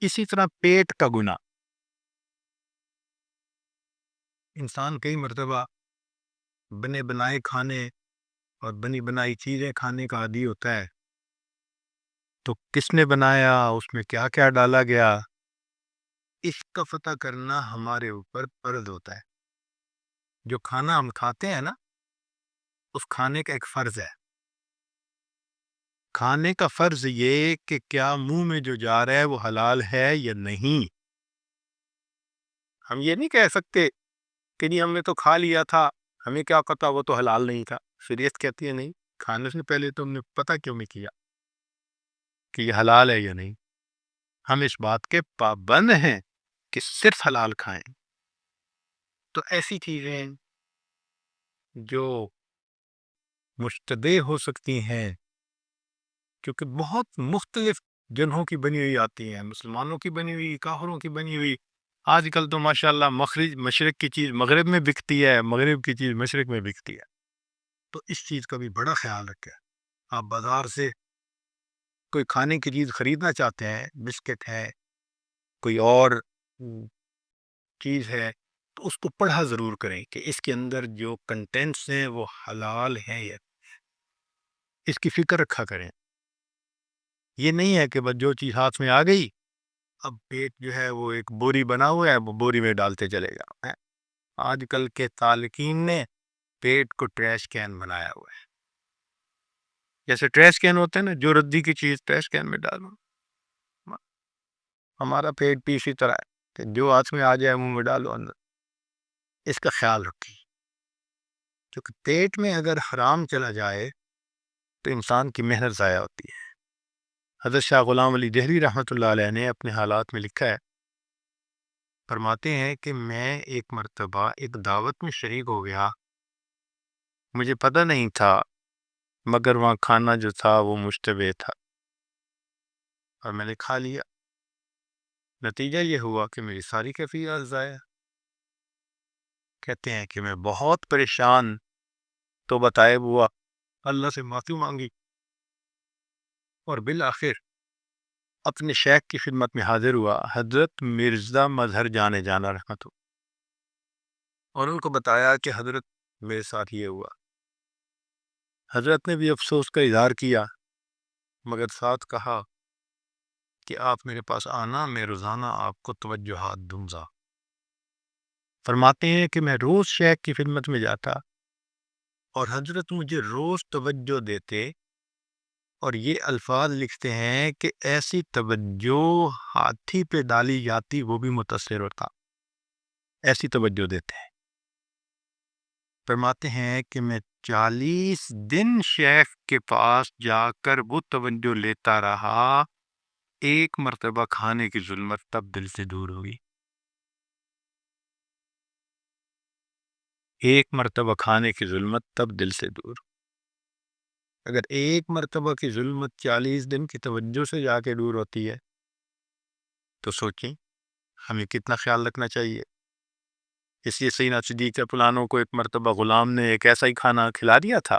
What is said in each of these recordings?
اسی طرح پیٹ کا گناہ، انسان کئی مرتبہ بنے بنائے کھانے اور بنی بنائی چیزیں کھانے کا عادی ہوتا ہے، تو کس نے بنایا، اس میں کیا کیا ڈالا گیا، اس کا پتہ کرنا ہمارے اوپر فرض ہوتا ہے۔ جو کھانا ہم کھاتے ہیں نا، اس کھانے کا ایک فرض ہے۔ کھانے کا فرض یہ کہ کیا منہ میں جو جا رہا ہے وہ حلال ہے یا نہیں۔ ہم یہ نہیں کہہ سکتے کہ نہیں ہم نے تو کھا لیا تھا، ہمیں کیا پتا وہ تو حلال نہیں تھا۔ شریعت کہتی ہے نہیں، کھانے سے پہلے تو ہم نے پتہ کیوں نہیں کیا کہ یہ حلال ہے یا نہیں۔ ہم اس بات کے پابند ہیں کہ صرف حلال کھائیں۔ تو ایسی چیزیں جو مشتبہ ہو سکتی ہیں، کیونکہ بہت مختلف جنہوں کی بنی ہوئی آتی ہیں، مسلمانوں کی بنی ہوئی، کافروں کی بنی ہوئی۔ آج کل تو ماشاءاللہ مشرق کی چیز مغرب میں بکتی ہے، مغرب کی چیز مشرق میں بکتی ہے۔ تو اس چیز کا بھی بڑا خیال رکھیں۔ آپ بازار سے کوئی کھانے کی چیز خریدنا چاہتے ہیں، بسکٹ ہے، کوئی اور چیز ہے، تو اس کو پڑھا ضرور کریں کہ اس کے اندر جو کنٹینٹس ہیں وہ حلال ہیں یا اس کی فکر رکھا کریں۔ یہ نہیں ہے کہ بس جو چیز ہاتھ میں آ گئی، اب پیٹ جو ہے وہ ایک بوری بنا ہوا ہے، وہ بوری میں ڈالتے چلے گا۔ آج کل کے طالقین نے پیٹ کو ٹریش کین بنایا ہوا ہے۔ جیسے ٹریش کین ہوتے ہیں نا، جو ردی کی چیز ٹریش کین میں ڈالو، ہمارا پیٹ بھی اسی طرح ہے کہ جو ہاتھ میں آ جائے منہ میں ڈالو اندر۔ اس کا خیال رکھیے، کیونکہ پیٹ میں اگر حرام چلا جائے تو انسان کی محنت ضائع ہوتی ہے۔ حضرت شاہ غلام علی دہلوی رحمۃ اللہ علیہ نے اپنے حالات میں لکھا ہے، فرماتے ہیں کہ میں ایک مرتبہ ایک دعوت میں شریک ہو گیا، مجھے پتہ نہیں تھا، مگر وہاں کھانا جو تھا وہ مشتبہ تھا اور میں نے کھا لیا۔ نتیجہ یہ ہوا کہ میری ساری کیفیت ضائع۔ کہتے ہیں کہ میں بہت پریشان تو بتائب ہوا، اللہ سے معافی مانگی اور بالآخر اپنے شیخ کی خدمت میں حاضر ہوا، حضرت مرزا مظہر جانے جانا رحمت ہو، اور ان کو بتایا کہ حضرت میرے ساتھ یہ ہوا۔ حضرت نے بھی افسوس کا اظہار کیا، مگر ساتھ کہا کہ آپ میرے پاس آنا، میں روزانہ آپ کو توجہات دوں گا۔ فرماتے ہیں کہ میں روز شیخ کی خدمت میں جاتا اور حضرت مجھے روز توجہ دیتے اور یہ الفاظ لکھتے ہیں کہ ایسی توجہ ہاتھی پہ ڈالی جاتی وہ بھی متاثر ہوتا، ایسی توجہ دیتے ہیں۔ فرماتے ہیں کہ میں 40 دن شیخ کے پاس جا کر وہ توجہ لیتا رہا، ایک مرتبہ کھانے کی ظلمت تب دل سے دور ہوئی۔ ایک مرتبہ کھانے کی ظلمت تب دل سے دور۔ اگر ایک مرتبہ کی ظلمت 40 دن کی توجہ سے جا کے دور ہوتی ہے تو سوچیں ہمیں کتنا خیال رکھنا چاہیے۔ اس لیے سیدنا صدیق پلانوں کو ایک مرتبہ غلام نے ایک ایسا ہی کھانا کھلا دیا تھا،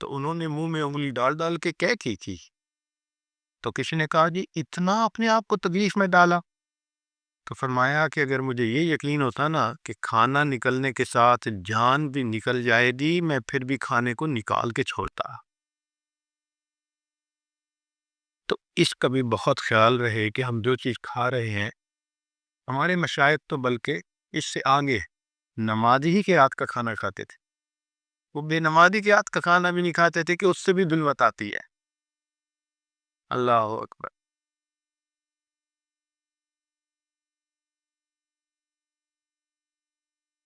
تو انہوں نے منہ میں انگلی ڈال ڈال کے کیا کی تھی، تو کسی نے کہا جی اتنا اپنے آپ کو تکلیف میں ڈالا؟ تو فرمایا کہ اگر مجھے یہ یقین ہوتا نا کہ کھانا نکلنے کے ساتھ جان بھی نکل جائے گی، میں پھر بھی کھانے کو نکال کے چھوڑتا۔ تو اس کا بھی بہت خیال رہے کہ ہم جو چیز کھا رہے ہیں، ہمارے مشائخ تو بلکہ اس سے آگے نمازی ہی کے ہاتھ کا کھانا کھاتے تھے، وہ بے نمازی کے ہاتھ کا کھانا بھی نہیں کھاتے تھے کہ اس سے بھی ظلمت آتی ہے۔ اللہ اکبر۔